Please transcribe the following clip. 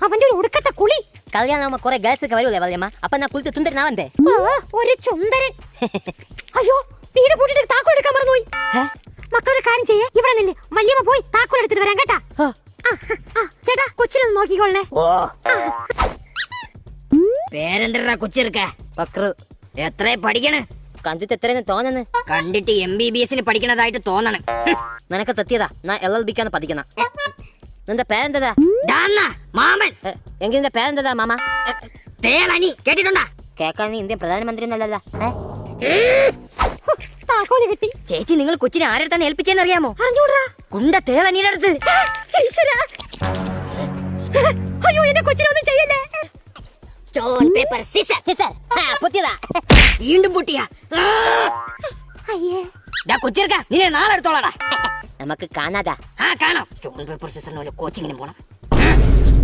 അവന്റെ ഒരു ഉടുക്കത്തെ കുളി. കല്യാണം കുറെ ഗേൾസ് ഒക്കെ വരൂലേ വല്യമ്മ, അപ്പൊ എന്നാ കുളിച്ച് സുന്ദരനാവണ്ടേ? ഒരു ചുന്ദരൻ. അയ്യോ, വീട് പൂട്ടിട്ട് താക്കോൽ എടുക്കാൻ മറന്നുപോയി. മക്കളൊരു കാര്യം ചെയ്യേ, ഇവിടെ നില്ല്, വല്യമ്മ പോയി താക്കോൽ എടുത്തിട്ട് വരാം കേട്ടാ. ചേട്ടാ കൊച്ചിനൊന്ന് നോക്കിക്കോളേ. പേരെന്താ കൊച്ചിർക്ക? പക്രു. എത്ര പഠിക്കണ? കണ്ടിട്ട് എത്രയെന്ന് തോന്നുന്നു? കണ്ടിട്ട് MBBS പഠിക്കണതായിട്ട് തോന്നണം. നിനക്ക് തെറ്റിയതാ, ഞാൻ LLB പഠിക്കണ. നിന്റെ പേരെന്താ? മാമൻ. എങ്കിൽ നിന്റെ പേരെന്താ മാമ? തേളനി കേട്ടിട്ടുണ്ടാ? കേക്കാൻ നീ ഇന്ത്യൻ പ്രധാനമന്ത്രി എന്നല്ല. താക്കോല് കിട്ടി. ചേച്ചി, നിങ്ങൾ കൊച്ചിനെ ആരെടുത്താണ് ഏൽപ്പിച്ചെന്ന് അറിയാമോ? അറിഞ്ഞൂടാ. കുണ്ട തേളനിയുടെ അടുത്ത്. അയ്യോ, എന്നെ കൊച്ചിനൊന്നും ചെയ്യല്ലേ. Stone paper scissor. പൊട്ടിയതാ. വീണ്ടും പൊട്ടിയാ? അയ്യേ, കൊച്ചിർക്ക, നിന്നെ നാളെ എടുത്തോളാടാ. നമുക്ക് കാണാതാ. കാണാം. സ്റ്റോൺ പേപ്പർ സിസറിന് കോച്ചിങ്ങിനും പോണം.